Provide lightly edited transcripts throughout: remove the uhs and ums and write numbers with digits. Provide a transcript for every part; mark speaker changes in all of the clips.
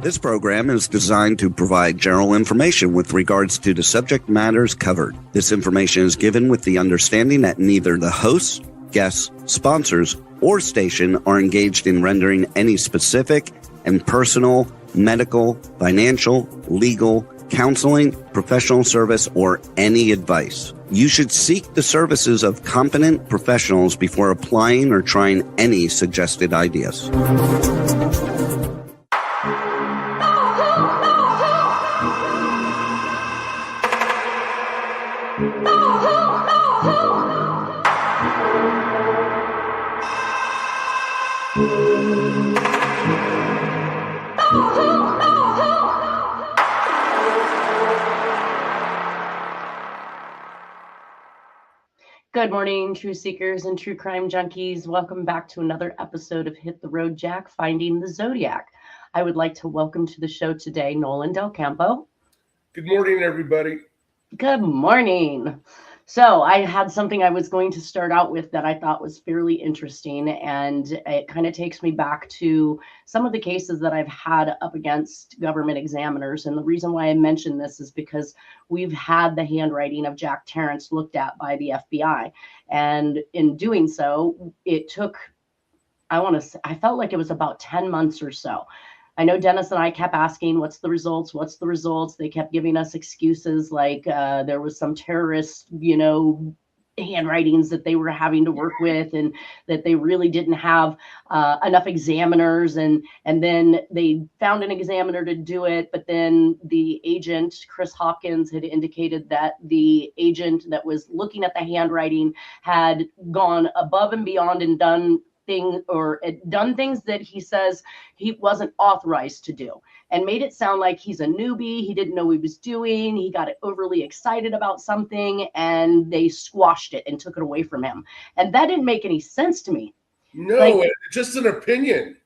Speaker 1: This program is designed to provide general information with regards to the subject matters covered. This information is given with the understanding that neither the hosts, guests, sponsors, or station are engaged in rendering any specific and personal, medical, financial, legal, counseling, professional service, or any advice. You should seek the services of competent professionals before applying or trying any suggested ideas.
Speaker 2: Good morning, true seekers and true crime junkies. Welcome back to another episode of Hit the Road Jack, Finding the Zodiac. I would like to welcome to the show today Nolan Del Campo.
Speaker 3: Good morning, everybody.
Speaker 2: Good morning. So I had something I was going to start out with that I thought was fairly interesting, and it kind of takes me back to some of the cases that I've had up against government examiners. And the reason why I mention this is because we've had the handwriting of Jack Tarrant looked at by the FBI. And in doing so, it took, I felt like it was about 10 months or so. I know Dennis and I kept asking, what's the results? What's the results? They kept giving us excuses like there was some terrorist, handwritings that they were having to work with, and that they really didn't have enough examiners. And then they found an examiner to do it. But then the agent, Chris Hopkins, had indicated that the agent that was looking at the handwriting had gone above and beyond and done things that he says he wasn't authorized to do, and made it sound like he's a newbie. He didn't know what he was doing. He got overly excited about something, and they squashed it and took it away from him. And that didn't make any sense to me.
Speaker 3: No, it's just an opinion.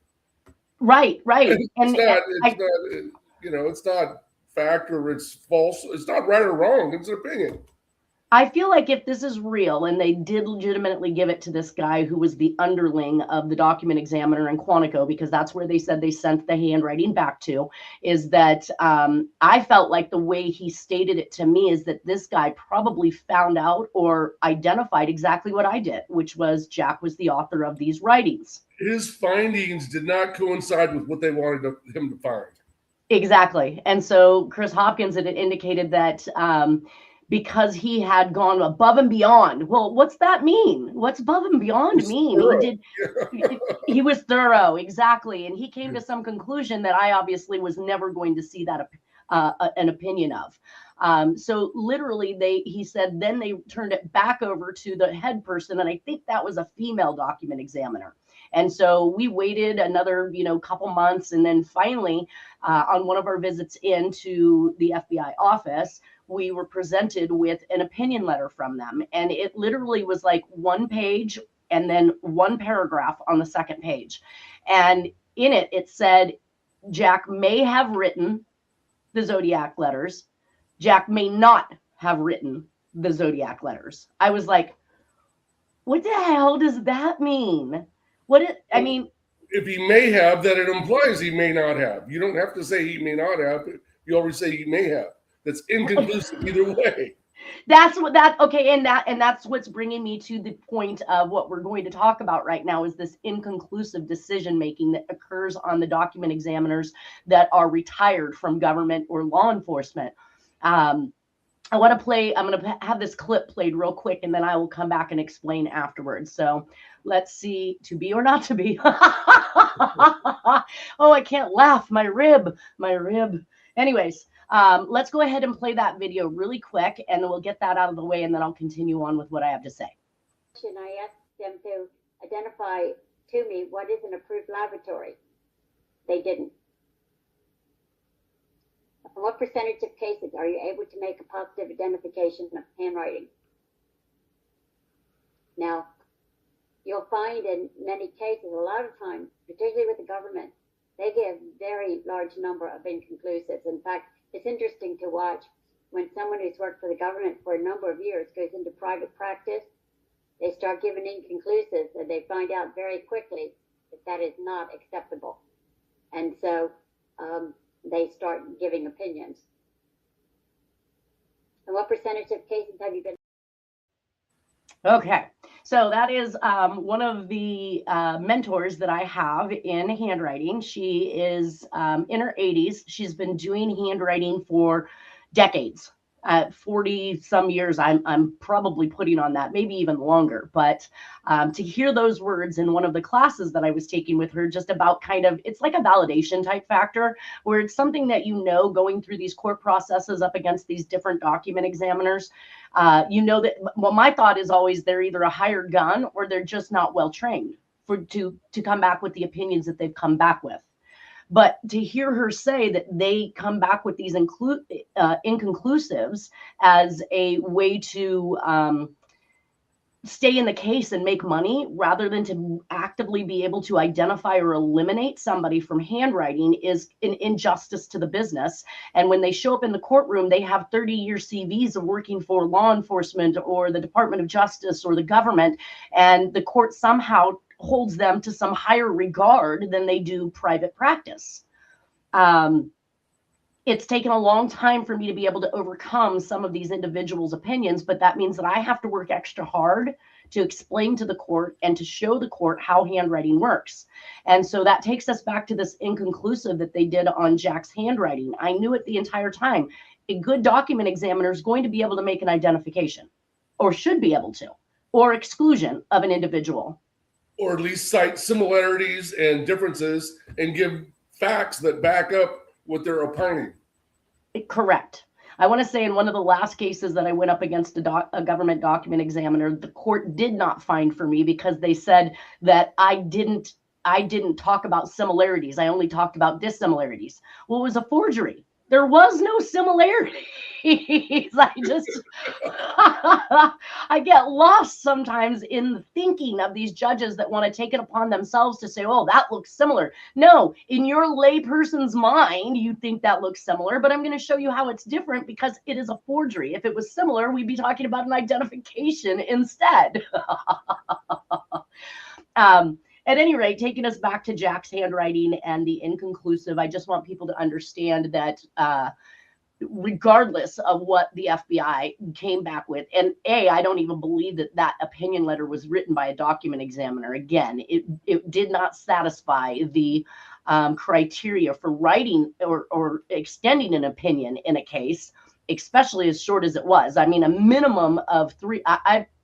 Speaker 2: Right.
Speaker 3: It's not fact or it's false. It's not right or wrong. It's an opinion.
Speaker 2: I feel like if this is real and they did legitimately give it to this guy who was the underling of the document examiner in Quantico, because that's where they said they sent the handwriting back to, is that I felt like the way he stated it to me is that this guy probably found out or identified exactly what I did, which was Jack was the author of these writings.
Speaker 3: His findings did not coincide with what they wanted him to find.
Speaker 2: Exactly. And so Chris Hopkins had indicated that because he had gone above and beyond. Well, what's that mean? What's above and beyond mean? He was thorough, exactly. And he came to some conclusion that I obviously was never going to see that an opinion of. So literally he said, then they turned it back over to the head person. And I think that was a female document examiner. And so we waited another, couple months. And then finally, on one of our visits into the FBI office, we were presented with an opinion letter from them. And it literally was like one page and then one paragraph on the second page. And in it, it said, Jack may have written the Zodiac letters. Jack may not have written the Zodiac letters. I was like, what the hell does that mean? If
Speaker 3: he may have, that it implies he may not have. You don't have to say he may not have. You always say he may have. That's inconclusive either way.
Speaker 2: And that's what's bringing me to the point of what we're going to talk about right now, is this inconclusive decision making that occurs on the document examiners that are retired from government or law enforcement. I'm going to have this clip played real quick, and then I will come back and explain afterwards. So let's see, to be or not to be. Oh, I can't laugh. My rib. Anyways, let's go ahead and play that video really quick, and then we'll get that out of the way, and then I'll continue on with what I have to say.
Speaker 4: I asked them to identify to me what is an approved laboratory. They didn't. What percentage of cases are you able to make a positive identification of handwriting? Now, you'll find in many cases, a lot of times, particularly with the government, they give very large number of inconclusives. In fact, it's interesting to watch when someone who's worked for the government for a number of years goes into private practice, they start giving inconclusives, and they find out very quickly that that is not acceptable. And so they start giving opinions. And what percentage of cases have you been?
Speaker 2: Okay, so that is one of the mentors that I have in handwriting. She is in her 80s. She's been doing handwriting for decades. 40 some years, I'm probably putting on that, maybe even longer. But to hear those words in one of the classes that I was taking with her, just about kind of, it's like a validation type factor, where it's something that going through these court processes up against these different document examiners. That, well, my thought is always they're either a hired gun or they're just not well trained to come back with the opinions that they've come back with. But to hear her say that they come back with these inconclusives as a way to stay in the case and make money rather than to actively be able to identify or eliminate somebody from handwriting is an injustice to the business. And when they show up in the courtroom, they have 30-year CVs of working for law enforcement or the Department of Justice or the government, and the court somehow holds them to some higher regard than they do private practice. It's taken a long time for me to be able to overcome some of these individuals' opinions, but that means that I have to work extra hard to explain to the court and to show the court how handwriting works. And so that takes us back to this inconclusive that they did on Jack's handwriting. I knew it the entire time. A good document examiner is going to be able to make an identification, or should be able to, or exclusion of an individual.
Speaker 3: Or at least cite similarities and differences and give facts that back up what they're opining.
Speaker 2: Correct. I want to say in one of the last cases that I went up against a government document examiner, the court did not find for me because they said that I didn't talk about similarities. I only talked about dissimilarities. Well, it was a forgery. There was no similarities. I get lost sometimes in the thinking of these judges that want to take it upon themselves to say, oh, that looks similar. No, in your layperson's mind, you think that looks similar, but I'm going to show you how it's different because it is a forgery. If it was similar, we'd be talking about an identification instead. At any rate, taking us back to Jack's handwriting and the inconclusive, I just want people to understand that regardless of what the FBI came back with, and I don't even believe that opinion letter was written by a document examiner. Again, it did not satisfy the criteria for writing or extending an opinion in a case, especially as short as it was. I mean, a minimum of three.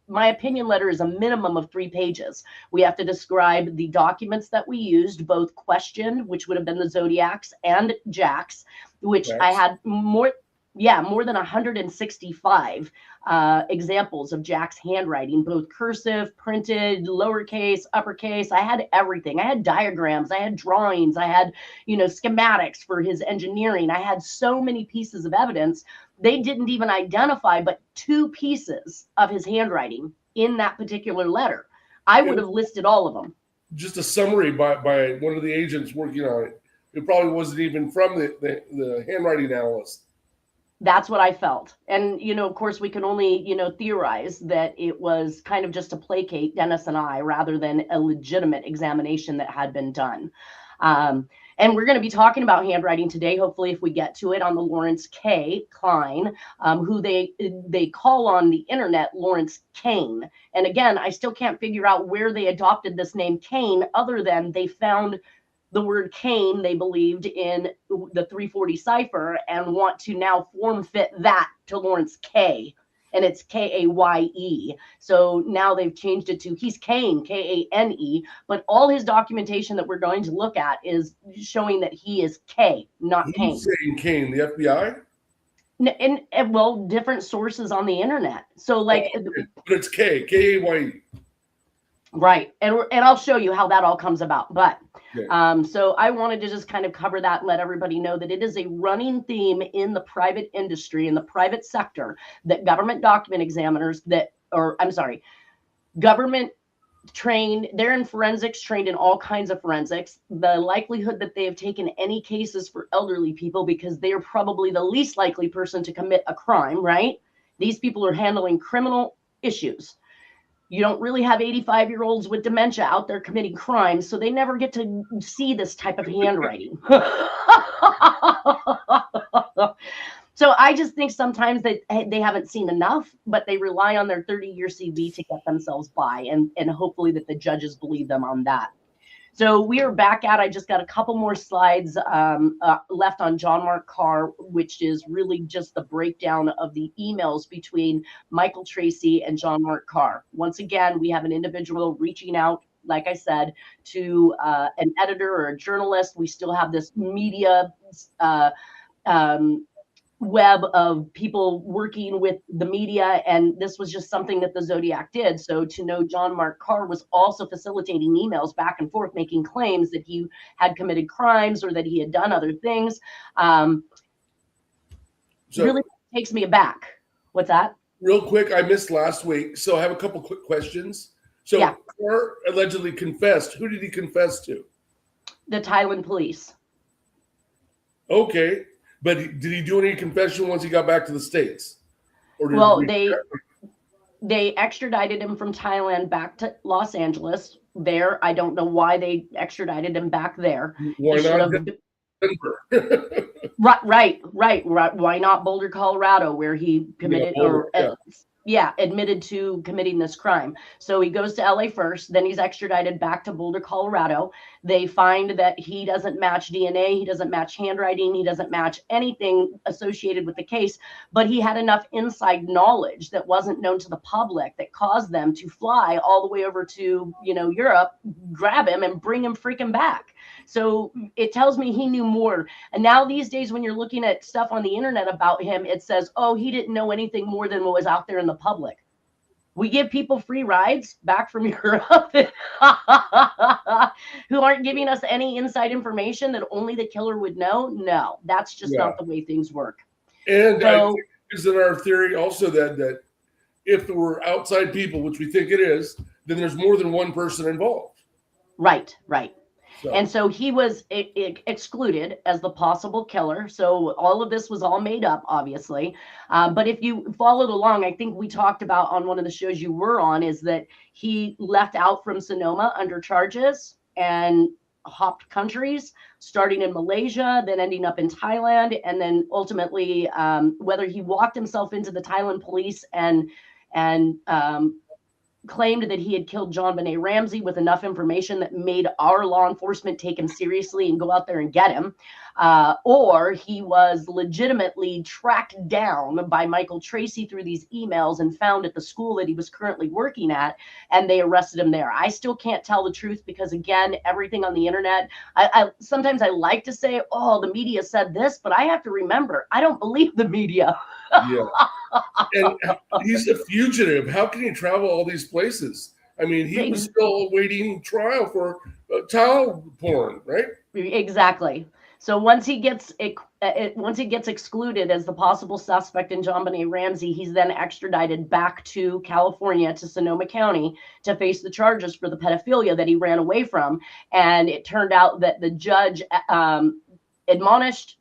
Speaker 2: My opinion letter is a minimum of 3 pages. We have to describe the documents that we used, both questioned, which would have been the Zodiacs, and Jack's, which I had more than 165 examples of Jack's handwriting, both cursive, printed, lowercase, uppercase. I had everything. I had diagrams. I had drawings. I had, schematics for his engineering. I had so many pieces of evidence. They didn't even identify but 2 pieces of his handwriting in that particular letter. I would have listed all of them.
Speaker 3: Just a summary by one of the agents working on it. It probably wasn't even from the handwriting analyst.
Speaker 2: That's what I felt. And, of course, we can only, theorize that it was kind of just to placate Dennis and I rather than a legitimate examination that had been done. And we're going to be talking about handwriting today, hopefully, if we get to it, on the Lawrence K. Klein, who they call on the internet Lawrence Kane. And again, I still can't figure out where they adopted this name Kane, other than they found the word Kane, they believed, in the 340 cipher and want to now form fit that to Lawrence K. And it's Kaye. So now they've changed it to he's Kane, Kane. But all his documentation that we're going to look at is showing that he is K, not Kane.
Speaker 3: Who's saying Kane? The FBI?
Speaker 2: And well, different sources on the internet. So but
Speaker 3: it's Kaye.
Speaker 2: Right. And I'll show you how that all comes about. But so I wanted to just kind of cover that and let everybody know that it is a running theme in the private industry, in the private sector, that government document examiners government trained, they're in forensics, trained in all kinds of forensics. The likelihood that they have taken any cases for elderly people, because they are probably the least likely person to commit a crime, right? These people are handling criminal issues. You don't really have 85-year-olds with dementia out there committing crimes, so they never get to see this type of handwriting. So I just think sometimes that they haven't seen enough, but they rely on their 30-year CV to get themselves by, and hopefully that the judges believe them on that. So we are back at, I just got a couple more slides left on John Mark Karr, which is really just the breakdown of the emails between Michael Tracy and John Mark Karr. Once again, we have an individual reaching out, like I said, to an editor or a journalist. We still have this media web of people working with the media, and this was just something that the Zodiac did. So to know John Mark Karr was also facilitating emails back and forth, making claims that he had committed crimes or that he had done other things, really takes me aback. What's that?
Speaker 3: Real quick, I missed last week, so I have a couple quick questions. So
Speaker 2: yeah.
Speaker 3: Karr allegedly confessed. Who did he confess to?
Speaker 2: The Thailand police.
Speaker 3: Okay. But did he do any confession once he got back to the States? Or
Speaker 2: well, they extradited him from Thailand back to Los Angeles. There, I don't know why they extradited him back there.
Speaker 3: Why not Denver?
Speaker 2: Right. Why not Boulder, Colorado, where he committed admitted to committing this crime? So he goes to LA first, then he's extradited back to Boulder, Colorado. They find that he doesn't match DNA, he doesn't match handwriting, he doesn't match anything associated with the case, but he had enough inside knowledge that wasn't known to the public that caused them to fly all the way over to, Europe, grab him and bring him freaking back. So it tells me he knew more. And now these days, when you're looking at stuff on the internet about him, it says, oh, he didn't know anything more than what was out there in the public. We give people free rides back from Europe who aren't giving us any inside information that only the killer would know. No, that's just not the way things work.
Speaker 3: And I think is in our theory also that if there were outside people, which we think it is, then there's more than one person involved.
Speaker 2: Right. And so he was excluded as the possible killer. So all of this was all made up, obviously. But if you followed along, I think we talked about on one of the shows you were on, is that he left out from Sonoma under charges and hopped countries, starting in Malaysia, then ending up in Thailand, and then ultimately whether he walked himself into the Thailand police and claimed that he had killed JonBenet Ramsey with enough information that made our law enforcement take him seriously and go out there and get him, or he was legitimately tracked down by Michael Tracy through these emails and found at the school that he was currently working at, and they arrested him there. I still can't tell the truth because, again, everything on the internet, I sometimes I like to say, oh, the media said this, but I have to remember, I don't believe the media.
Speaker 3: Yeah. And he's a fugitive. How can he travel all these places? I mean, he was still awaiting trial for child porn, right?
Speaker 2: Exactly. So once he gets excluded as the possible suspect in JonBenet Ramsey, he's then extradited back to California, to Sonoma County, to face the charges for the pedophilia that he ran away from. And it turned out that the judge admonished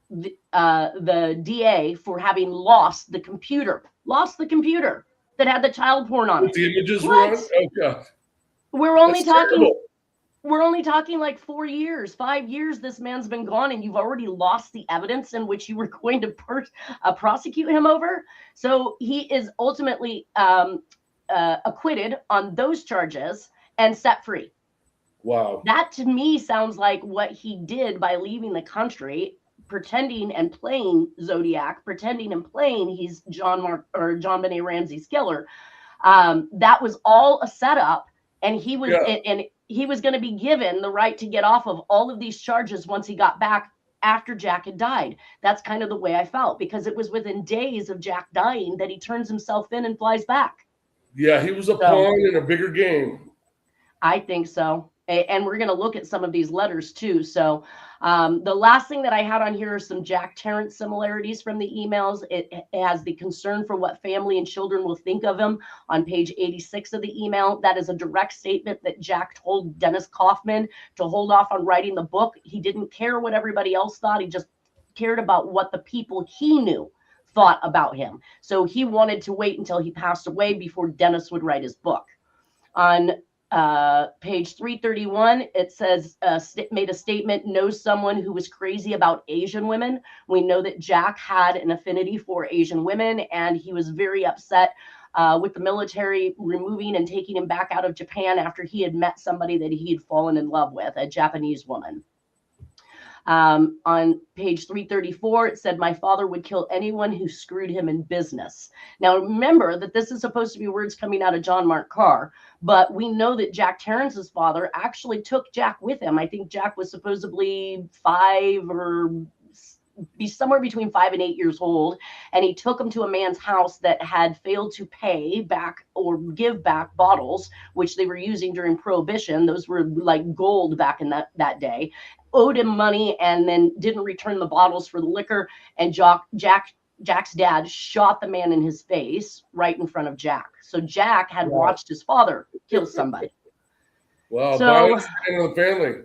Speaker 2: the DA for having lost the computer that had the child porn on it.
Speaker 3: The images were on? Oh, God.
Speaker 2: We're only talking like 4 years, 5 years this man's been gone, and you've already lost the evidence in which you were going to prosecute him over. So he is ultimately acquitted on those charges and set free.
Speaker 3: Wow.
Speaker 2: That to me sounds like what he did by leaving the country, pretending and playing Zodiac, pretending and playing he's JonBenet Ramsey's killer. That was all a setup, and he was he was going to be given the right to get off of all of these charges once he got back after Jack had died. That's kind of the way I felt, because it was within days of Jack dying that he turns himself in and flies back.
Speaker 3: Yeah, he was a pawn in a bigger game.
Speaker 2: I think so. And we're going to look at some of these letters too. So the last thing that I had on here are some Jack Terrence similarities from the emails. It has the concern for what family and children will think of him on page 86 of the email. That is a direct statement that Jack told Dennis Kaufman to hold off on writing the book. He didn't care what everybody else thought. He just cared about what the people he knew thought about him. So he wanted to wait until he passed away before Dennis would write his book. On page 331, it says, made a statement, knows someone who was crazy about Asian women. We know that Jack had an affinity for Asian women, and he was very upset with the military removing and taking him back out of Japan after he had met somebody that he had fallen in love with, a Japanese woman. On page 334, it said, my father would kill anyone who screwed him in business. Now, remember that this is supposed to be words coming out of John Mark Karr, but we know that Jack Terrence's father actually took Jack with him. I think Jack was supposedly 5 or be somewhere between 5 and 8 years old, and he took him to a man's house that had failed to pay back or give back bottles, which they were using during Prohibition. Those were like gold back in that day. Owed him money and then didn't return the bottles for the liquor. And Jack's dad shot the man in his face right in front of Jack. So Jack had watched his father kill somebody.
Speaker 3: Wow,
Speaker 2: so
Speaker 3: in the family.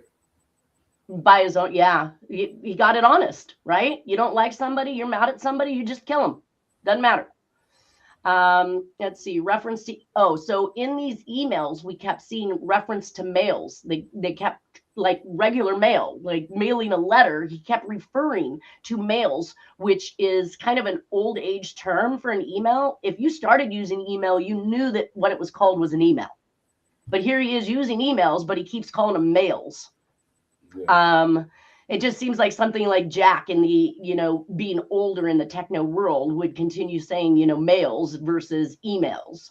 Speaker 2: By his own, yeah, he got it honest, right? You don't like somebody, you're mad at somebody, you just kill them. Doesn't matter. Let's see, reference to, so in these emails, we kept seeing reference to mails. They kept like regular mail, like mailing a letter. He kept referring to mails, which is kind of an old age term for an email. If you started using email, you knew that what it was called was an email. But here he is using emails, but he keeps calling them mails. Yeah. It just seems like something like Jack in the, being older in the techno world would continue saying, mails versus emails.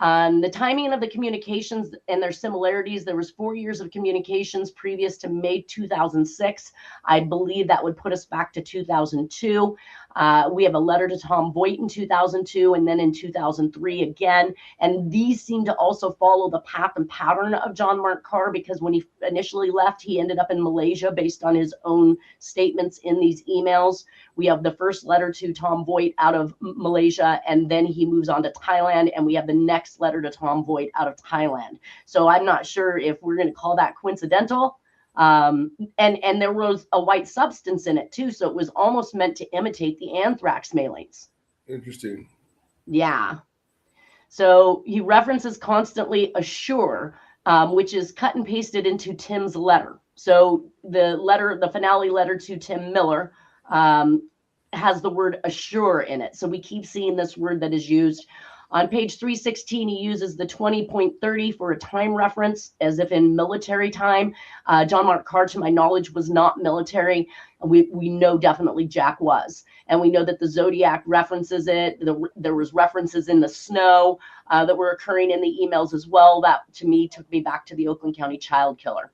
Speaker 2: The timing of the communications and their similarities, there was 4 years of communications previous to May 2006. I believe that would put us back to 2002. We have a letter to Tom Voigt in 2002, and then in 2003 again. And these seem to also follow the path and pattern of John Mark Karr, because when he initially left, he ended up in Malaysia based on his own statements in these emails. We have the first letter to Tom Voigt out of Malaysia, and then he moves on to Thailand, and we have the next letter to Tom Voigt out of Thailand. So I'm not sure if we're going to call that coincidental. And there was a white substance in it too, so it was almost meant to imitate the anthrax mailings.
Speaker 3: Interesting.
Speaker 2: Yeah. So he references constantly assure, which is cut and pasted into Tim's letter. So the finale letter to Tim Miller has the word assure in it. So we keep seeing this word that is used. On page 316, he uses the 20.30 for a time reference, as if in military time. John Mark Karr, to my knowledge, was not military. We know definitely Jack was. And we know that the Zodiac references it. There was references in the snow that were occurring in the emails as well. That, to me, took me back to the Oakland County child killer.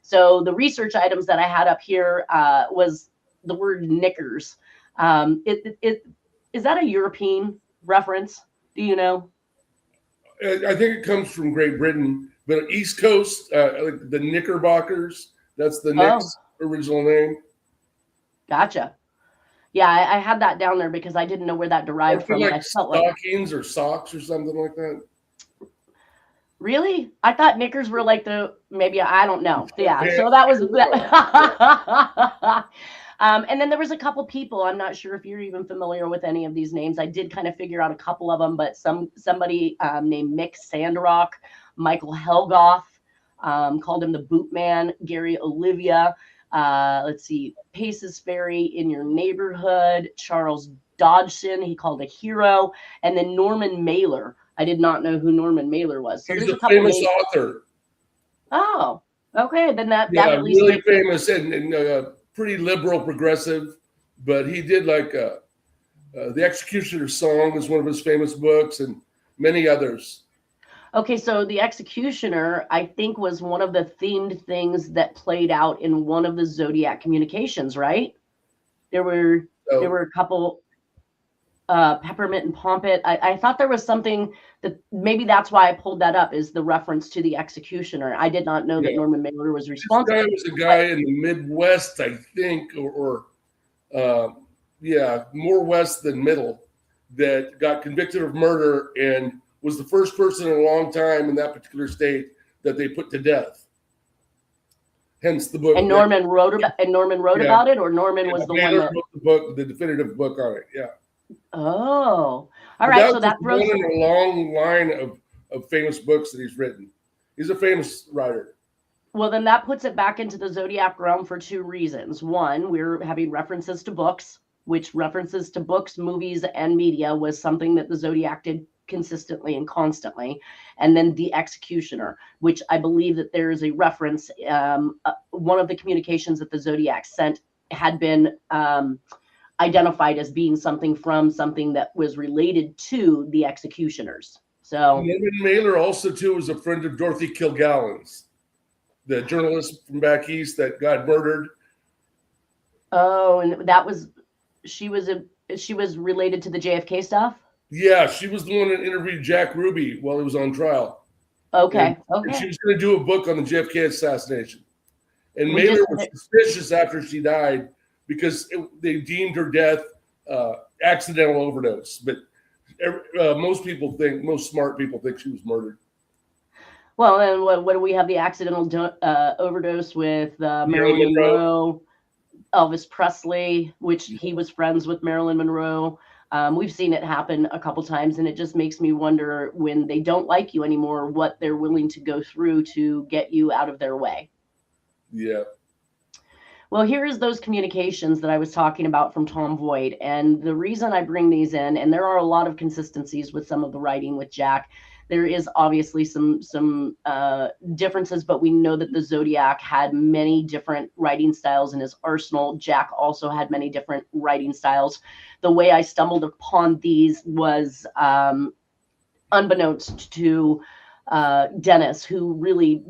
Speaker 2: So the research items that I had up here was the word knickers. Is that a European reference? Do you know?
Speaker 3: I think it comes from Great Britain, but East Coast, like the Knickerbockers, that's the Knicks' original name.
Speaker 2: Gotcha. Yeah, I had that down there because I didn't know where that derived from.
Speaker 3: Like stockings or socks or something like that.
Speaker 2: Really? I thought knickers were like I don't know. Yeah, so that was and then there was a couple people. I'm not sure if you're even familiar with any of these names. I did kind of figure out a couple of them, but somebody named Mick Sandrock, Michael Helgoth, called him the Boot Man, Gary Olivia. Let's see, Paces Ferry in your neighborhood, Charles Dodgson, he called a hero, and then Norman Mailer. I did not know who Norman Mailer was. So
Speaker 3: he's a famous author.
Speaker 2: Oh, okay. Then that at least
Speaker 3: really famous and pretty liberal progressive, but he did like The Executioner's Song is one of his famous books, and many others.
Speaker 2: Okay, so The Executioner, I think, was one of the themed things that played out in one of the Zodiac communications, right? There were a couple, Peppermint and Pompet. I thought there was something that maybe that's why I pulled that up, is the reference to The Executioner. I did not know that Norman Mailer was responsible.
Speaker 3: This guy was a guy in the Midwest, I think, or more west than middle, that got convicted of murder and was the first person in a long time in that particular state that they put to death. Hence the book.
Speaker 2: And Norman wrote about it, or Norman was the one that
Speaker 3: wrote the book, the definitive book on it. Yeah.
Speaker 2: Oh, all right. So that
Speaker 3: was one in a long line of of famous books that he's written. He's a famous writer.
Speaker 2: Well, then that puts it back into the Zodiac realm for two reasons. One, we're having references to books, which references to books, movies, and media was something that the Zodiac did consistently and constantly. And then the executioner, which I believe that there is a reference. One of the communications that the Zodiac sent had been identified as being something from something that was related to the executioners. So
Speaker 3: Norman Mailer also too was a friend of Dorothy Kilgallen's, the journalist from back east that got murdered.
Speaker 2: Oh, and that was she was related to the JFK stuff.
Speaker 3: Yeah, she was the one that interviewed Jack Ruby while he was on trial.
Speaker 2: Okay,
Speaker 3: And she was going to do a book on the JFK assassination. And Mailer was suspicious after she died because they deemed her death accidental overdose. But most smart people think she was murdered.
Speaker 2: Well, and what do we have? The accidental overdose with Marilyn Monroe, Elvis Presley, which he was friends with Marilyn Monroe. We've seen it happen a couple times, and it just makes me wonder when they don't like you anymore, what they're willing to go through to get you out of their way.
Speaker 3: Yeah.
Speaker 2: Well, here's those communications that I was talking about from Tom Voigt. And the reason I bring these in, and there are a lot of consistencies with some of the writing with Jack. There is obviously some differences, but we know that the Zodiac had many different writing styles in his arsenal. Jack also had many different writing styles. The way I stumbled upon these was unbeknownst to Dennis, who really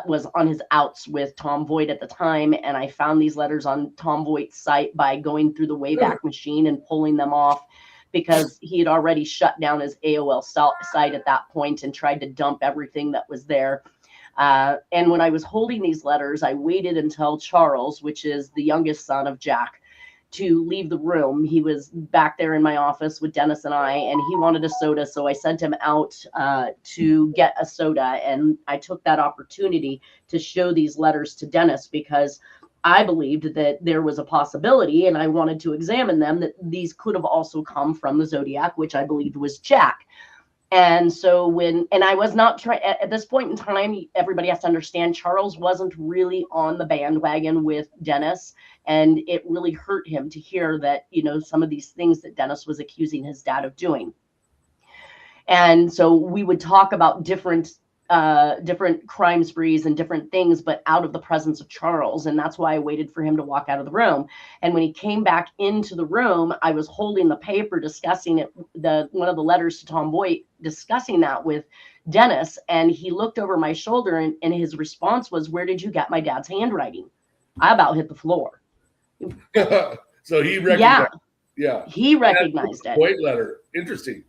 Speaker 2: was on his outs with Tom Voigt at the time. And I found these letters on Tom Voigt's site by going through the Wayback Machine and pulling them off, because he had already shut down his AOL site at that point and tried to dump everything that was there. And when I was holding these letters, I waited until Charles, which is the youngest son of Jack, to leave the room. He was back there in my office with Dennis and I, and he wanted a soda. So I sent him out to get a soda. And I took that opportunity to show these letters to Dennis because I believed that there was a possibility, and I wanted to examine them, that these could have also come from the Zodiac, which I believed was Jack. And so I was not trying at this point in time, everybody has to understand Charles wasn't really on the bandwagon with Dennis. And it really hurt him to hear that, some of these things that Dennis was accusing his dad of doing. And so we would talk about different crime sprees and different things, but out of the presence of Charles. And that's why I waited for him to walk out of the room. And when he came back into the room, I was holding the paper discussing it, one of the letters to Tom Voigt, discussing that with Dennis. And he looked over my shoulder and his response was, "Where did you get my dad's handwriting?" I about hit the floor.
Speaker 3: So he recognized. Yeah.
Speaker 2: He recognized it.
Speaker 3: Voigt letter. Interesting.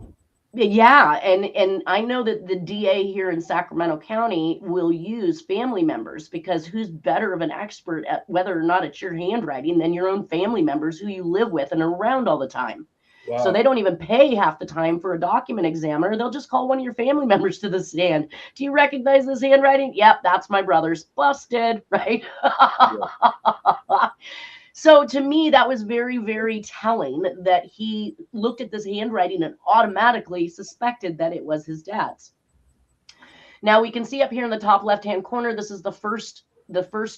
Speaker 2: Yeah, and I know that the DA here in Sacramento County will use family members, because who's better of an expert at whether or not it's your handwriting than your own family members who you live with and are around all the time. Wow. So they don't even pay half the time for a document examiner. They'll just call one of your family members to the stand. "Do you recognize this handwriting?" "Yep, that's my brother's." Busted, right? Yeah. So to me, that was very, very telling that he looked at this handwriting and automatically suspected that it was his dad's. Now we can see up here in the top left-hand corner, this is the first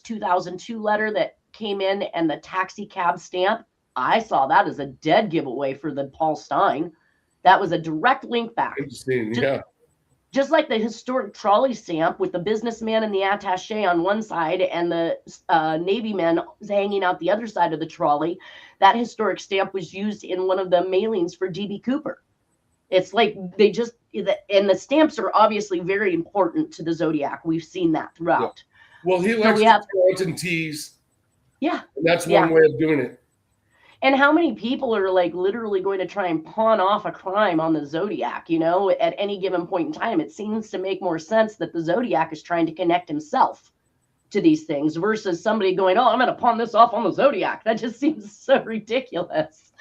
Speaker 2: 2002 letter that came in, and the taxi cab stamp. I saw that as a dead giveaway for the Paul Stein. That was a direct link back.
Speaker 3: Interesting, yeah.
Speaker 2: Just like the historic trolley stamp with the businessman and the attaché on one side and the Navy men hanging out the other side of the trolley, that historic stamp was used in one of the mailings for D.B. Cooper. It's like and the stamps are obviously very important to the Zodiac. We've seen that throughout.
Speaker 3: Yeah. Well, he likes to and tease.
Speaker 2: Yeah.
Speaker 3: And that's one way of doing it.
Speaker 2: And how many people are like literally going to try and pawn off a crime on the Zodiac, at any given point in time? It seems to make more sense that the Zodiac is trying to connect himself to these things versus somebody going, "Oh, I'm going to pawn this off on the Zodiac." That just seems so ridiculous.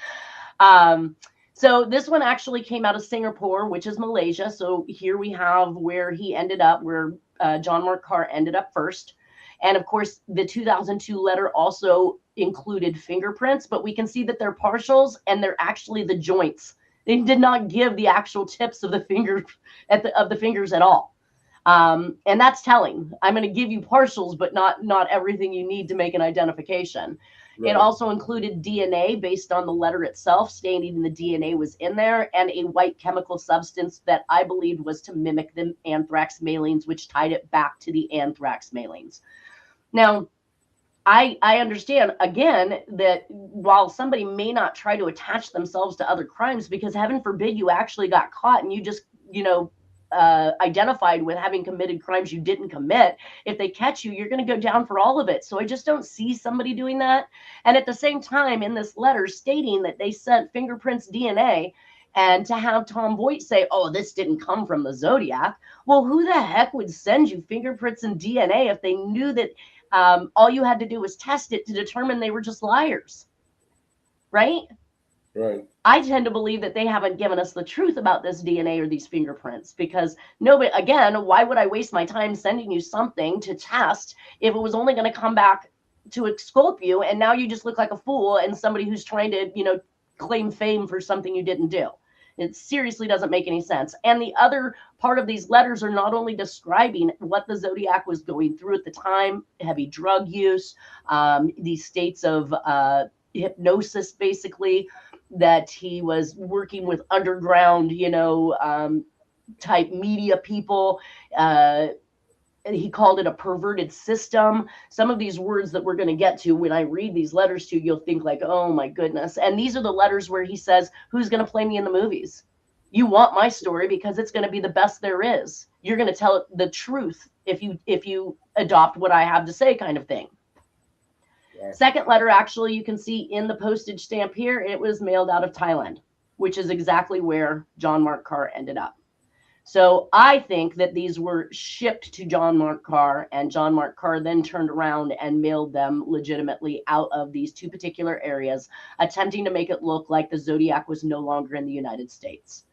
Speaker 2: So this one actually came out of Singapore, which is Malaysia. So here we have where he ended up, where John Mark Karr ended up first. And of course, the 2002 letter also included fingerprints, but we can see that they're partials and they're actually the joints They did not give the actual tips of the finger of the fingers at all. And that's telling. I'm going to give you partials, but not everything you need to make an identification. Right. It also included DNA based on the letter itself, stating the DNA was in there, and a white chemical substance that I believed was to mimic the anthrax mailings, which tied it back to the anthrax mailings. Now, I understand, again, that while somebody may not try to attach themselves to other crimes, because heaven forbid you actually got caught and you just, identified with having committed crimes you didn't commit, if they catch you, you're going to go down for all of it. So I just don't see somebody doing that. And at the same time, in this letter stating that they sent fingerprints, DNA, and to have Tom Voigt say, oh, this didn't come from the Zodiac. Well, who the heck would send you fingerprints and DNA if they knew that all you had to do was test it to determine they were just liars? Right?
Speaker 3: Right.
Speaker 2: I tend to believe that they haven't given us the truth about this DNA or these fingerprints, because nobody, again, why would I waste my time sending you something to test if it was only going to come back to exculpate you, and now you just look like a fool and somebody who's trying to, claim fame for something you didn't do? It seriously doesn't make any sense. And the other part of these letters are not only describing what the Zodiac was going through at the time, heavy drug use, these states of hypnosis, basically, that he was working with underground, type media people. He called it a perverted system. Some of these words that we're going to get to, when I read these letters to you, you'll think like, oh my goodness. And these are the letters where he says, who's going to play me in the movies? You want my story because it's going to be the best there is. You're going to tell the truth if you adopt what I have to say, kind of thing. Second letter, actually, you can see in the postage stamp here, it was mailed out of Thailand, which is exactly where John Mark Karr ended up. So I think that these were shipped to John Mark Karr, and John Mark Karr then turned around and mailed them legitimately out of these two particular areas, attempting to make it look like the Zodiac was no longer in the United States.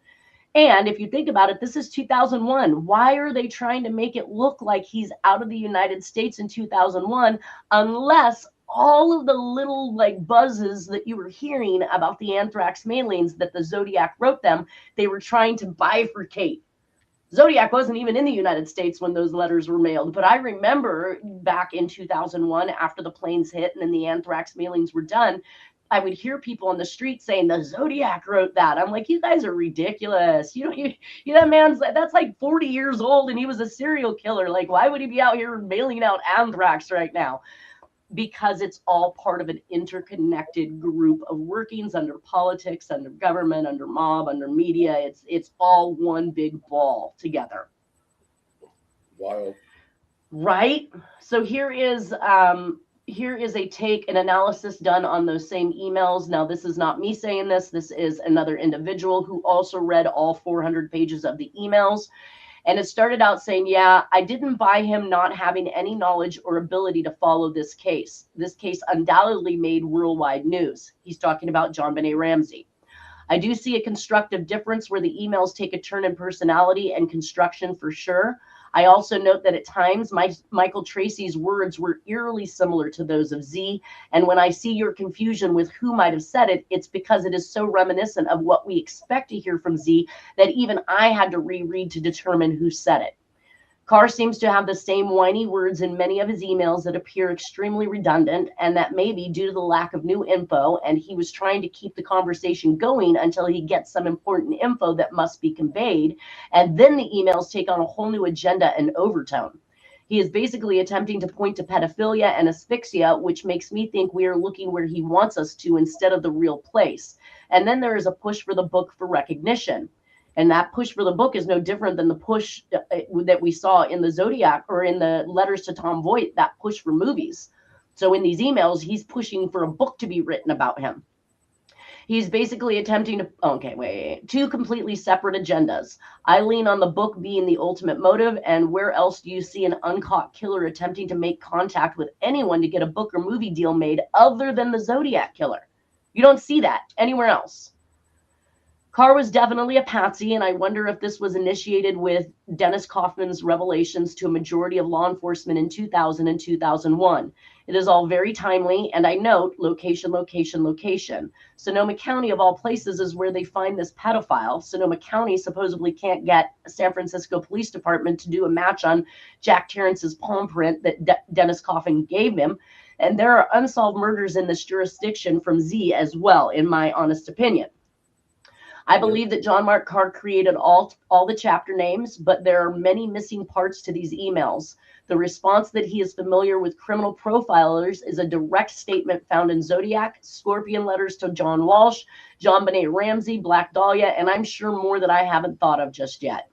Speaker 2: And if you think about it, this is 2001. Why are they trying to make it look like he's out of the United States in 2001, unless all of the little buzzes that you were hearing about the anthrax mailings that the Zodiac wrote them, they were trying to bifurcate. Zodiac wasn't even in the United States when those letters were mailed. But I remember back in 2001, after the planes hit and then the anthrax mailings were done, I would hear people on the street saying the Zodiac wrote that. I'm like, you guys are ridiculous. That man's, that's like 40 years old and he was a serial killer. Like, why would he be out here mailing out anthrax right now? Because it's all part of an interconnected group of workings under politics, under government, under mob, under media. It's all one big ball together.
Speaker 3: Wild.
Speaker 2: Right? So here is an analysis done on those same emails. Now, this is not me saying this. This is another individual who also read all 400 pages of the emails. And it started out saying, yeah, I didn't buy him not having any knowledge or ability to follow this case. This case undoubtedly made worldwide news. He's talking about JonBenet Ramsey. I do see a constructive difference where the emails take a turn in personality and construction for sure. I also note that at times Michael Tracy's words were eerily similar to those of Z. And when I see your confusion with who might have said it, it's because it is so reminiscent of what we expect to hear from Z that even I had to reread to determine who said it. Karr seems to have the same whiny words in many of his emails that appear extremely redundant, and that may be due to the lack of new info, and he was trying to keep the conversation going until he gets some important info that must be conveyed, and then the emails take on a whole new agenda and overtone. He is basically attempting to point to pedophilia and asphyxia, which makes me think we are looking where he wants us to instead of the real place. And then there is a push for the book for recognition. And that push for the book is no different than the push that we saw in the Zodiac or in the letters to Tom Voigt, that push for movies. So in these emails, he's pushing for a book to be written about him. He's basically attempting to, two completely separate agendas. I lean on the book being the ultimate motive, and where else do you see an uncaught killer attempting to make contact with anyone to get a book or movie deal made other than the Zodiac killer? You don't see that anywhere else. Karr was definitely a patsy, and I wonder if this was initiated with Dennis Kaufman's revelations to a majority of law enforcement in 2000 and 2001. It is all very timely, and I note location, location, location. Sonoma County, of all places, is where they find this pedophile. Sonoma County supposedly can't get San Francisco Police Department to do a match on Jack Terrence's palm print that Dennis Kaufman gave him. And there are unsolved murders in this jurisdiction from Z as well, in my honest opinion. I believe that John Mark Karr created all the chapter names, but there are many missing parts to these emails. The response that he is familiar with criminal profilers is a direct statement found in Zodiac, Scorpion letters to John Walsh, John Benet Ramsey, Black Dahlia, and I'm sure more that I haven't thought of just yet.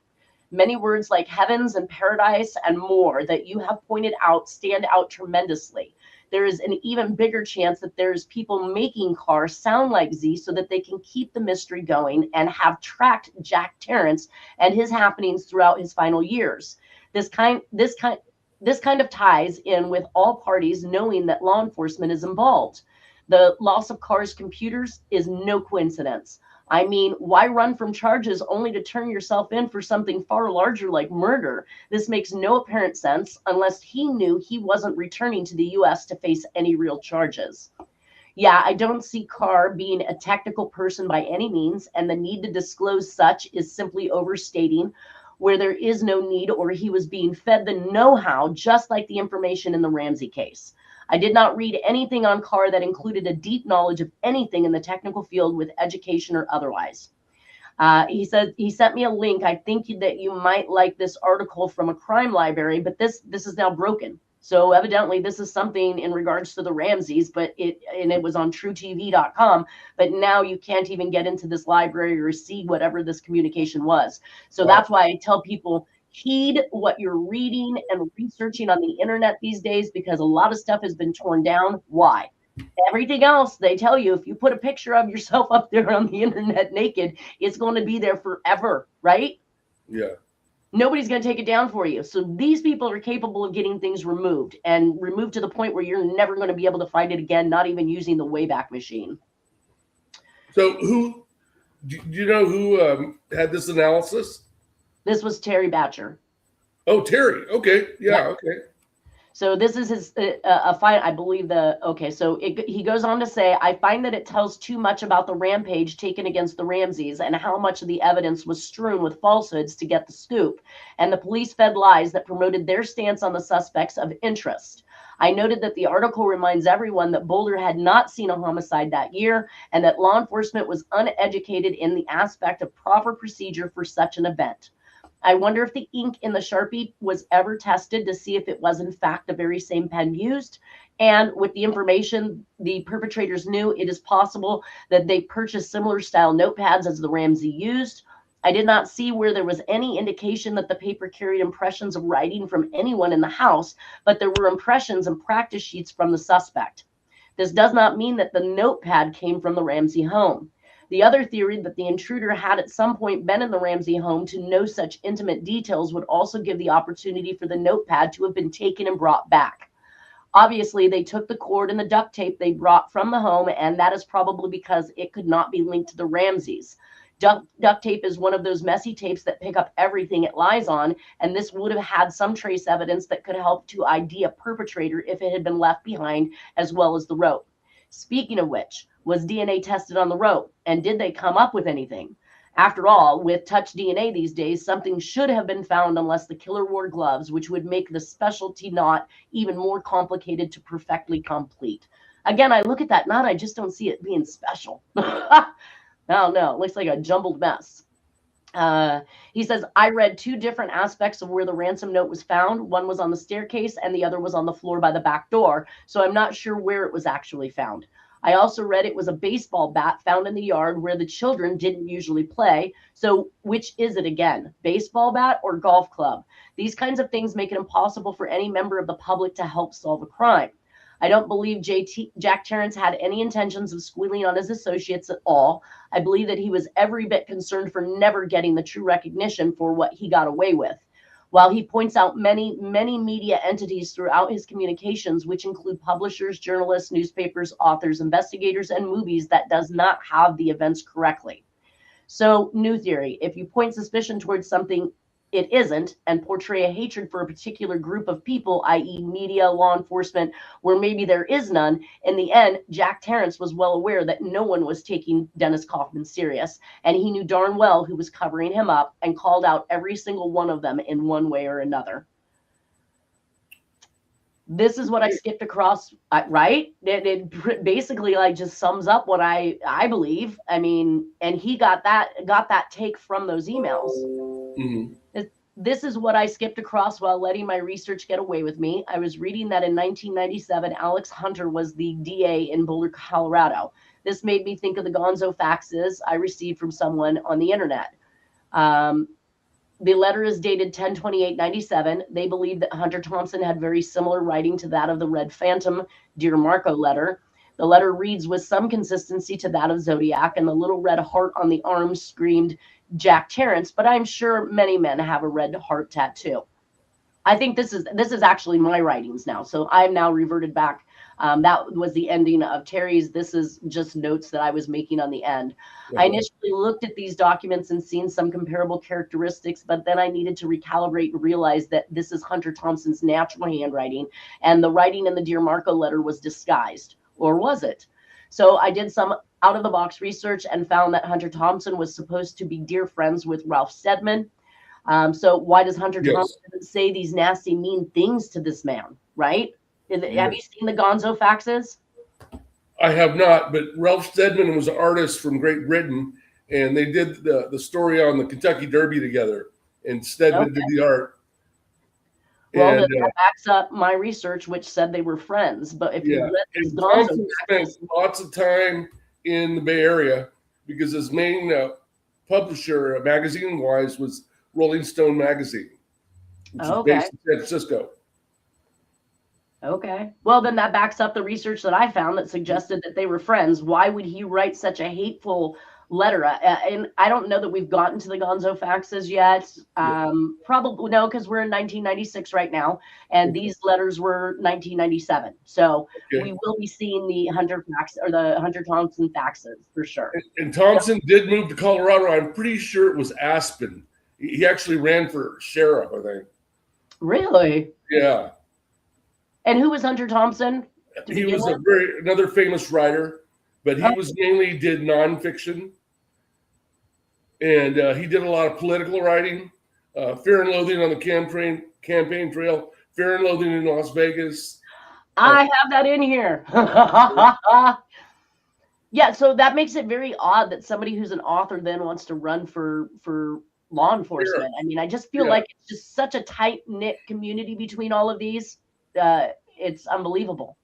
Speaker 2: Many words like heavens and paradise and more that you have pointed out stand out tremendously. There is an even bigger chance that there's people making Karr sound like Z so that they can keep the mystery going and have tracked Jack Terrence and his happenings throughout his final years. This kind of ties in with all parties knowing that law enforcement is involved. The loss of Karr's computers is no coincidence. I mean, why run from charges only to turn yourself in for something far larger like murder? This makes no apparent sense unless he knew he wasn't returning to the U.S. to face any real charges. Yeah, I don't see Karr being a technical person by any means, and the need to disclose such is simply overstating where there is no need, or he was being fed the know-how, just like the information in the Ramsey case. I did not read anything on Karr that included a deep knowledge of anything in the technical field with education or otherwise. He said he sent me a link. I think that you might like this article from a crime library, but this is now broken. So evidently this is something in regards to the Ramseys, but it was on truetv.com, but now you can't even get into this library or see whatever this communication was. So that's why I tell people, heed what you're reading and researching on the internet these days, because a lot of stuff has been torn down. Why? Everything else, they tell you, if you put a picture of yourself up there on the internet naked, it's going to be there forever, right?
Speaker 3: Yeah.
Speaker 2: Nobody's going to take it down for you. So these people are capable of getting things removed, and removed to the point where you're never going to be able to find it again, not even using the Wayback Machine.
Speaker 3: So do you know who had this analysis?
Speaker 2: This was Terry Batcher.
Speaker 3: Oh, Terry. Okay. Yeah. Okay.
Speaker 2: So this is his I believe so he goes on to say, I find that it tells too much about the rampage taken against the Ramseys and how much of the evidence was strewn with falsehoods to get the scoop, and the police fed lies that promoted their stance on the suspects of interest. I noted that the article reminds everyone that Boulder had not seen a homicide that year and that law enforcement was uneducated in the aspect of proper procedure for such an event. I wonder if the ink in the Sharpie was ever tested to see if it was in fact the very same pen used. And with the information the perpetrators knew, it is possible that they purchased similar style notepads as the Ramsey used. I did not see where there was any indication that the paper carried impressions of writing from anyone in the house, but there were impressions and practice sheets from the suspect. This does not mean that the notepad came from the Ramsey home. The other theory that the intruder had at some point been in the Ramsey home to know such intimate details would also give the opportunity for the notepad to have been taken and brought back. Obviously, they took the cord and the duct tape they brought from the home, and that is probably because it could not be linked to the Ramseys. Duct tape is one of those messy tapes that pick up everything it lies on, and this would have had some trace evidence that could help to ID a perpetrator if it had been left behind, as well as the rope. Speaking of which, was DNA tested on the rope, and did they come up with anything? After all, with touch DNA these days, something should have been found unless the killer wore gloves, which would make the specialty knot even more complicated to perfectly complete. Again, I look at that knot, I just don't see it being special. I don't know, it looks like a jumbled mess. He says, I read two different aspects of where the ransom note was found. One was on the staircase and the other was on the floor by the back door. So I'm not sure where it was actually found. I also read it was a baseball bat found in the yard where the children didn't usually play. So which is it again? Baseball bat or golf club? These kinds of things make it impossible for any member of the public to help solve a crime. I don't believe Jack Terrence had any intentions of squealing on his associates at all. I believe that he was every bit concerned for never getting the true recognition for what he got away with. While he points out many media entities throughout his communications, which include publishers, journalists, newspapers, authors, investigators, and movies that does not have the events correctly. So, new theory: if you point suspicion towards something it isn't and portray a hatred for a particular group of people, i.e., media, law enforcement, where maybe there is none, in the end, Jack Terrence was well aware that no one was taking Dennis Kaufman serious, and he knew darn well who was covering him up and called out every single one of them in one way or another. This is what I skipped across, right? It basically like just sums up what I believe. I mean, and he got that take from those emails.
Speaker 3: Mm-hmm.
Speaker 2: This is what I skipped across while letting my research get away with me. I was reading that in 1997, Alex Hunter was the DA in Boulder, Colorado. This made me think of the gonzo faxes I received from someone on the internet. The letter is dated 10/28/97. They believe that Hunter Thompson had very similar writing to that of the Red Phantom Dear Marco letter. The letter reads with some consistency to that of Zodiac, and the little red heart on the arm screamed Jack Terrence, but I'm sure many men have a red heart tattoo. I think this is actually my writings now. So I've now reverted back. That was the ending of Terry's. This is just notes that I was making on the end. I initially looked at these documents and seen some comparable characteristics, but then I needed to recalibrate and realize that this is Hunter Thompson's natural handwriting, and the writing in the Dear Marco letter was disguised. Or was it? So I did some out-of-the-box research and found that Hunter Thompson was supposed to be dear friends with Ralph Steadman. So why does Hunter Thompson say these nasty, mean things to this man, right? Have you seen the gonzo faxes?
Speaker 3: I have not, but Ralph Steadman was an artist from Great Britain, and they did the story on the Kentucky Derby together, and Steadman did the art.
Speaker 2: Well, that backs up my research, which said they were friends. But if you read these gonzo
Speaker 3: Thompson spent lots of time in the Bay Area because his main publisher, magazine-wise, was Rolling Stone magazine, which is based in San Francisco.
Speaker 2: Okay. Well, then that backs up the research that I found that suggested that they were friends. Why would he write such a hateful letter? And I don't know that we've gotten to the gonzo faxes yet. Probably no, because we're in 1996 right now, and these letters were 1997. So we will be seeing the Hunter fax or the Hunter Thompson faxes for sure.
Speaker 3: And Thompson did move to Colorado. I'm pretty sure it was Aspen. He actually ran for sheriff, I think.
Speaker 2: Really?
Speaker 3: Yeah.
Speaker 2: And who was Hunter Thompson?
Speaker 3: He was another famous writer, but he was mainly did nonfiction, and he did a lot of political writing. Fear and Loathing on the campaign trail, Fear and Loathing in Las Vegas.
Speaker 2: I have that in here. Yeah, so that makes it very odd that somebody who's an author then wants to run for law enforcement. I mean, I just feel like it's just such a tight-knit community between all of these. It's unbelievable.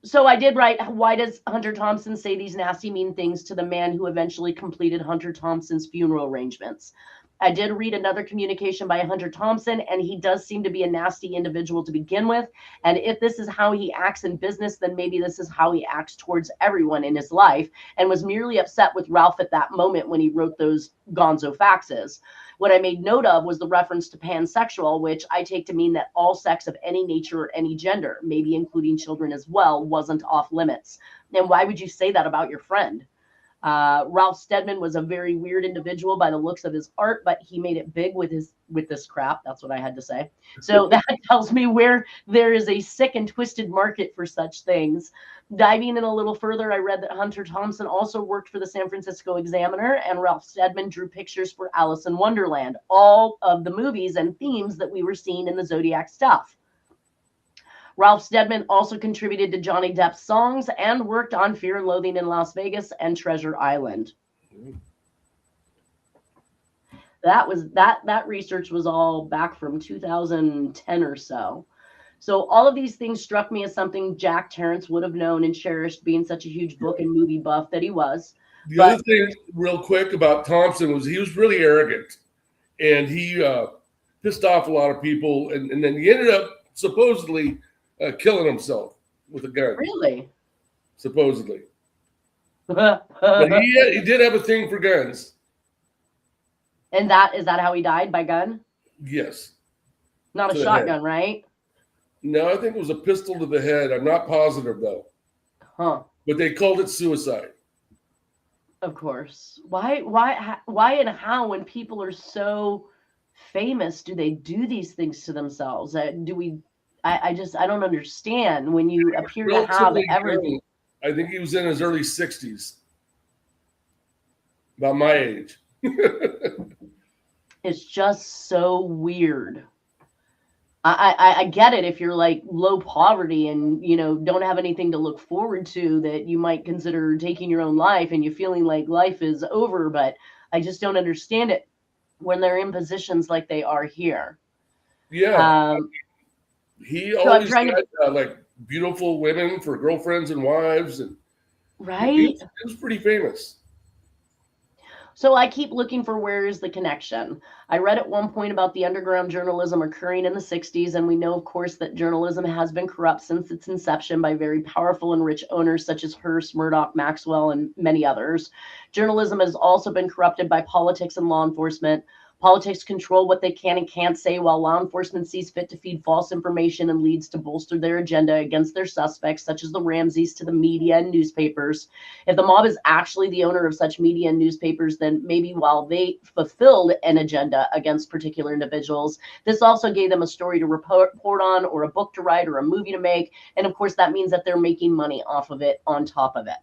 Speaker 2: So I did write, why does Hunter Thompson say these nasty, mean things to the man who eventually completed Hunter Thompson's funeral arrangements? I did read another communication by Hunter Thompson, and he does seem to be a nasty individual to begin with. And if this is how he acts in business, then maybe this is how he acts towards everyone in his life, and was merely upset with Ralph at that moment when he wrote those gonzo faxes. What I made note of was the reference to pansexual, which I take to mean that all sex of any nature or any gender, maybe including children as well, wasn't off limits. And why would you say that about your friend? Ralph Steadman was a very weird individual by the looks of his art, but he made it big with this crap. That's what I had to say. So that tells me where there is a sick and twisted market for such things. Diving in a little further, I read that Hunter Thompson also worked for the San Francisco Examiner, and Ralph Steadman drew pictures for Alice in Wonderland, all of the movies and themes that we were seeing in the Zodiac stuff. Ralph Steadman also contributed to Johnny Depp's songs and worked on Fear and Loathing in Las Vegas and Treasure Island. That research was all back from 2010 or so. So all of these things struck me as something Jack Terrence would have known and cherished, being such a huge book and movie buff that he was.
Speaker 3: The other thing, real quick, about Thompson was he was really arrogant, and he pissed off a lot of people, and then he ended up supposedly killing himself with a gun.
Speaker 2: Really?
Speaker 3: Supposedly. But he did have a thing for guns.
Speaker 2: And is that how he died, by gun?
Speaker 3: Yes.
Speaker 2: Not a shotgun, right?
Speaker 3: No, I think it was a pistol to the head. I'm not positive, though.
Speaker 2: Huh.
Speaker 3: But they called it suicide.
Speaker 2: Of course. Why and how, when people are so famous, do they do these things to themselves? I don't understand when you appear to have
Speaker 3: Relatively
Speaker 2: everything.
Speaker 3: young. I think he was in his early 60s, about my age.
Speaker 2: It's just so weird. I get it if you're like low poverty and don't have anything to look forward to, that you might consider taking your own life and you feeling like life is over, but I just don't understand it when they're in positions like they are here.
Speaker 3: Yeah. He
Speaker 2: So I'm
Speaker 3: always
Speaker 2: trying
Speaker 3: had
Speaker 2: to
Speaker 3: like beautiful women for girlfriends and wives, and he
Speaker 2: right.
Speaker 3: was pretty famous.
Speaker 2: So I keep looking for where is the connection. I read at one point about the underground journalism occurring in the 60s, and we know, of course, that journalism has been corrupt since its inception by very powerful and rich owners such as Hearst, Murdoch, Maxwell, and many others. Journalism has also been corrupted by politics and law enforcement. Politics control what they can and can't say, while law enforcement sees fit to feed false information and leads to bolster their agenda against their suspects, such as the Ramseys, to the media and newspapers. If the mob is actually the owner of such media and newspapers, then maybe while they fulfilled an agenda against particular individuals, this also gave them a story to report on, or a book to write, or a movie to make. And of course, that means that they're making money off of it on top of it.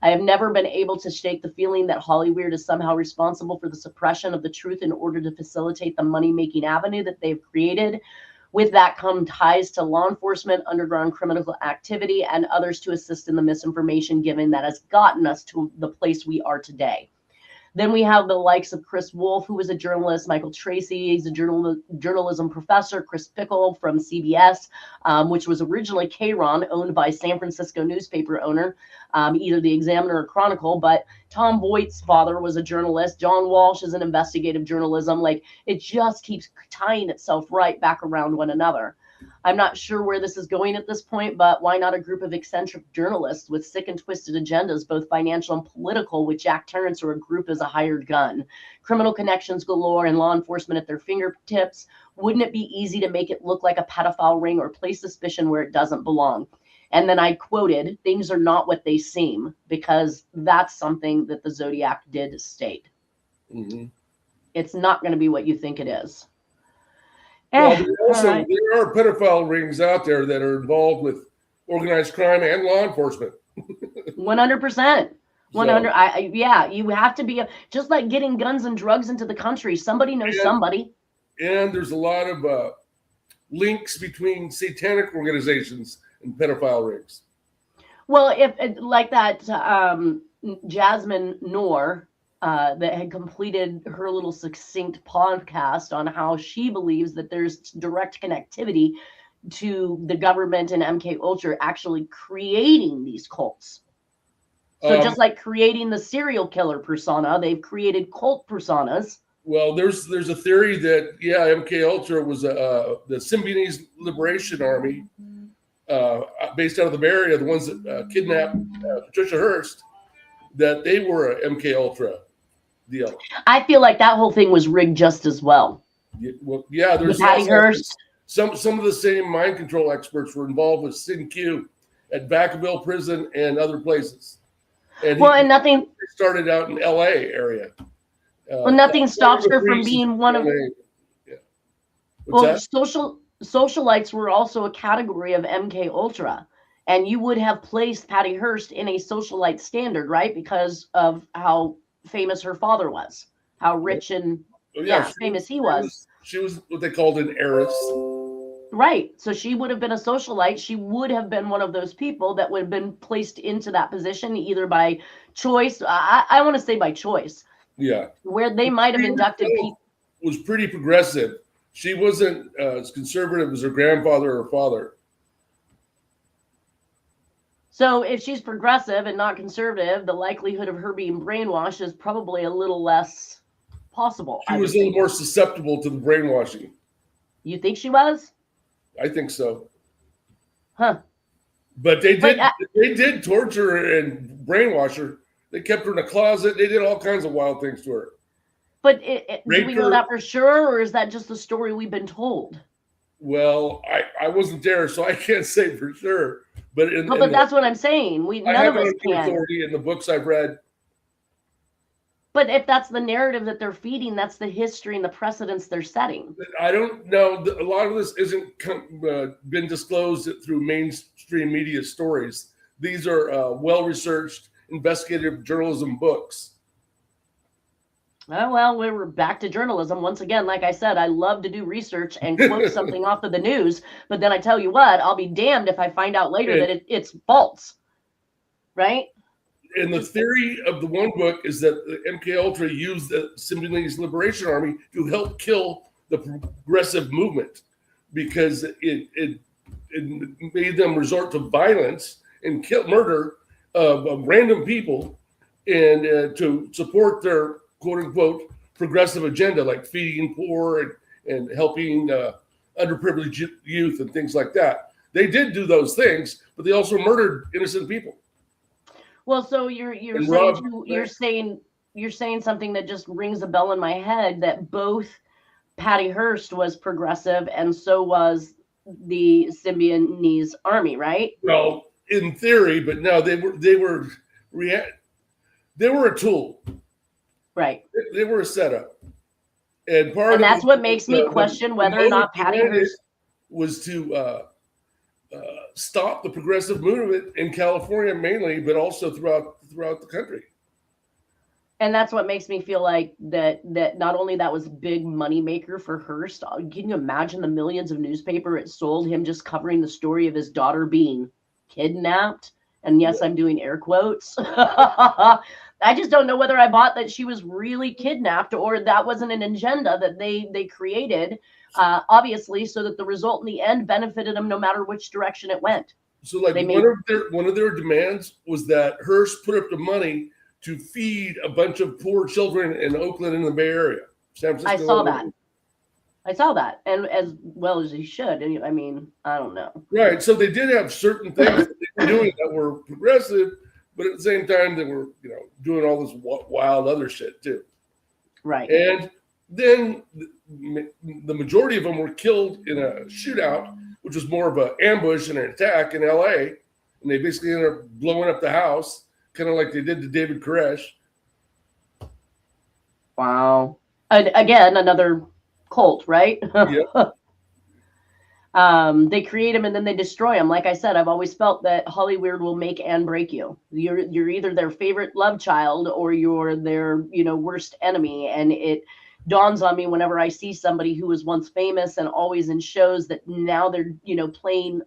Speaker 2: I have never been able to shake the feeling that Hollyweird is somehow responsible for the suppression of the truth in order to facilitate the money-making avenue that they've created. With that come ties to law enforcement, underground criminal activity, and others to assist in the misinformation given that has gotten us to the place we are today. Then we have the likes of Chris Wolf, who was a journalist, Michael Tracy, he's a journalism professor, Chris Pickle from CBS, which was originally Karr, owned by San Francisco newspaper owner, either the Examiner or Chronicle. But Tom Voigt's father was a journalist. John Walsh is an investigative journalism. Like, it just keeps tying itself right back around one another. I'm not sure where this is going at this point, but why not a group of eccentric journalists with sick and twisted agendas, both financial and political, with Jack Tarrance or a group as a hired gun? Criminal connections galore and law enforcement at their fingertips. Wouldn't it be easy to make it look like a pedophile ring or place suspicion where it doesn't belong? And then I quoted, things are not what they seem, because that's something that the Zodiac did state.
Speaker 3: Mm-hmm.
Speaker 2: It's not going to be what you think it is.
Speaker 3: Well, there are pedophile rings out there that are involved with organized crime and law enforcement.
Speaker 2: 100%. 100. Yeah, you have to be just like getting guns and drugs into the country. Somebody knows somebody. And
Speaker 3: there's a lot of links between satanic organizations and pedophile rings.
Speaker 2: Well, if like that Jasmine Noor, that had completed her little succinct podcast on how she believes that there's direct connectivity to the government and MK Ultra actually creating these cults. So just like creating the serial killer persona, they've created cult personas.
Speaker 3: Well, there's a theory that MK Ultra was the Symbionese Liberation Army, based out of the Bay Area, the ones that kidnapped Patricia Hearst, that they were a MK Ultra deal.
Speaker 2: I feel like that whole thing was rigged just as well.
Speaker 3: There's
Speaker 2: Patty Hearst.
Speaker 3: Some of the same mind control experts were involved with Sin Q at Vacaville Prison and other places. And
Speaker 2: nothing
Speaker 3: started out in L.A. area.
Speaker 2: Nothing stops her from being one of. Socialites were also a category of MK Ultra, and you would have placed Patty Hearst in a socialite standard, right? Because of how famous her father was, how rich and famous he was.
Speaker 3: She was what they called an heiress.
Speaker 2: Right. So she would have been a socialite. She would have been one of those people that would have been placed into that position either by choice. I want to say by choice.
Speaker 3: Yeah.
Speaker 2: Where they might have inducted people.
Speaker 3: Was pretty progressive. She wasn't as conservative as her grandfather or father.
Speaker 2: So if she's progressive and not conservative, the likelihood of her being brainwashed is probably a little less possible.
Speaker 3: She was a little more susceptible to the brainwashing.
Speaker 2: You think she was?
Speaker 3: I think so.
Speaker 2: Huh.
Speaker 3: But they did torture her and brainwash her. They kept her in a closet. They did all kinds of wild things to her.
Speaker 2: But do we know that for sure, or is that just the story we've been told?
Speaker 3: Well, I wasn't there, so I can't say for sure. But
Speaker 2: that's what I'm saying. None of us can.
Speaker 3: Authority in the books I've read.
Speaker 2: But if that's the narrative that they're feeding, that's the history and the precedents they're setting.
Speaker 3: I don't know. A lot of this isn't been disclosed through mainstream media stories. These are well-researched investigative journalism books.
Speaker 2: Oh, well, we were back to journalism. Once again, like I said, I love to do research and quote something off of the news. But then I tell you what, I'll be damned if I find out later that it's false. Right?
Speaker 3: And the theory of the one book is that the MK Ultra used the Symbionese Liberation Army to help kill the progressive movement because it made them resort to violence and murder of random people and to support their quote unquote progressive agenda, like feeding poor and helping underprivileged youth and things like that. They did do those things, but they also murdered innocent people.
Speaker 2: Well, so you're saying something that just rings a bell in my head, that both Patty Hearst was progressive and so was the Symbionese army, right?
Speaker 3: Well, in theory, but no, they were a tool,
Speaker 2: right?
Speaker 3: They were a setup, and
Speaker 2: that's what makes me question whether or not Patty Hearst
Speaker 3: was to stop the progressive movement in California mainly, but also throughout the country.
Speaker 2: And that's what makes me feel like that not only that was a big moneymaker for Hearst. Can you imagine the millions of newspaper it sold him just covering the story of his daughter being kidnapped? And yes, I'm doing air quotes. I just don't know whether I bought that she was really kidnapped or that wasn't an agenda that they created, obviously, so that the result in the end benefited them no matter which direction it went.
Speaker 3: So, like one of their demands was that Hearst put up the money to feed a bunch of poor children in Oakland and the Bay Area. San Francisco.
Speaker 2: I saw that, and as well as he should. I mean, I don't know.
Speaker 3: Right. So they did have certain things that they were doing that were progressive, but at the same time, they were, doing all this wild other shit too.
Speaker 2: Right.
Speaker 3: And then the majority of them were killed in a shootout, which was more of an ambush and an attack in L.A. And they basically ended up blowing up the house, kind of like they did to David Koresh.
Speaker 2: Wow. And again, another cult, right?
Speaker 3: Yep.
Speaker 2: They create them and then they destroy them. Like I said, I've always felt that Hollywood will make and break you. You're either their favorite love child or you're their, worst enemy. And it dawns on me whenever I see somebody who was once famous and always in shows that now they're, playing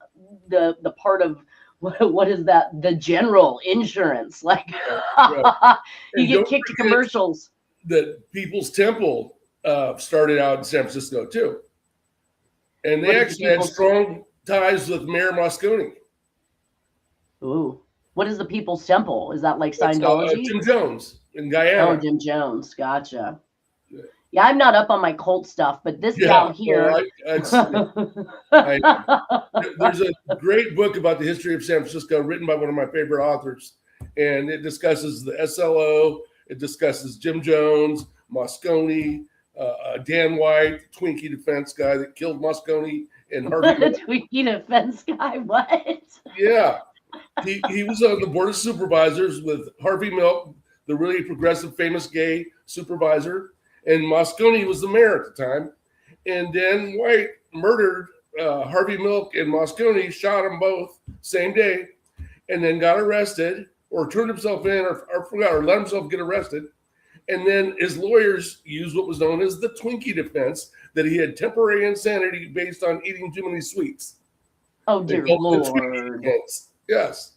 Speaker 2: the part of what is that? The general insurance. Like you get kicked to commercials.
Speaker 3: That People's Temple started out in San Francisco too. And they actually had strong ties with Mayor Moscone.
Speaker 2: Ooh. What is the People's Temple? Is that like Scientology?
Speaker 3: Jim Jones in Guyana.
Speaker 2: Oh, Jim Jones. Gotcha. Yeah, I'm not up on my cult stuff, but this gal here.
Speaker 3: There's a great book about the history of San Francisco written by one of my favorite authors. And it discusses the SLO. It discusses Jim Jones, Moscone, Dan White, Twinkie defense guy that killed Moscone, and Harvey Milk.
Speaker 2: Twinkie defense guy, what?
Speaker 3: Yeah. He was on the board of supervisors with Harvey Milk, the really progressive, famous gay supervisor, and Moscone was the mayor at the time. And Dan White murdered Harvey Milk and Moscone, shot them both same day, and then got arrested or turned himself in or forgot or let himself get arrested. And then his lawyers used what was known as the Twinkie defense, that he had temporary insanity based on eating too many sweets.
Speaker 2: Oh, dear Lord.
Speaker 3: Yes.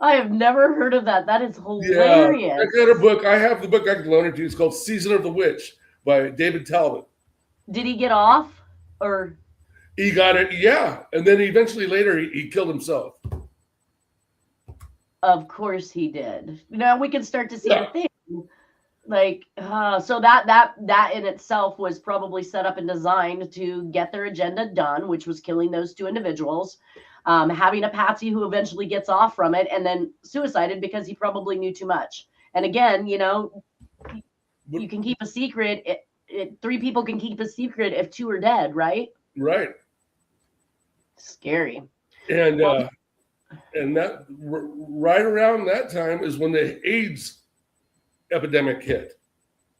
Speaker 2: I have never heard of that. That is hilarious.
Speaker 3: Yeah, I got a book. I have the book I can loan it to you. It's called Season of the Witch by David Talbot.
Speaker 2: Did he get off? Or
Speaker 3: he got it, yeah. And then eventually later he killed himself.
Speaker 2: Of course he did. Now we can start to see a thing. Like, so that in itself was probably set up and designed to get their agenda done, which was killing those two individuals, having a patsy who eventually gets off from it and then suicided because he probably knew too much. And again, you can keep a secret. Three people can keep a secret if two are dead, right?
Speaker 3: Right.
Speaker 2: Scary.
Speaker 3: And that right around that time is when the AIDS epidemic hit.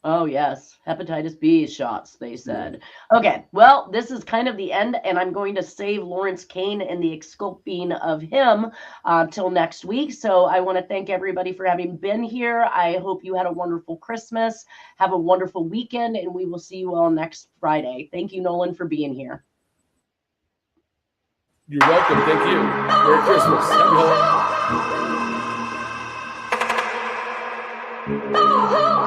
Speaker 2: Oh, yes. Hepatitis B shots, they said. Okay, well, this is kind of the end, and I'm going to save Lawrence Kane and the exculping of him till next week. So I want to thank everybody for having been here. I hope you had a wonderful Christmas. Have a wonderful weekend, and we will see you all next Friday. Thank you, Nolan, for being here.
Speaker 3: You're welcome. Thank you. Merry Christmas. Happy holidays.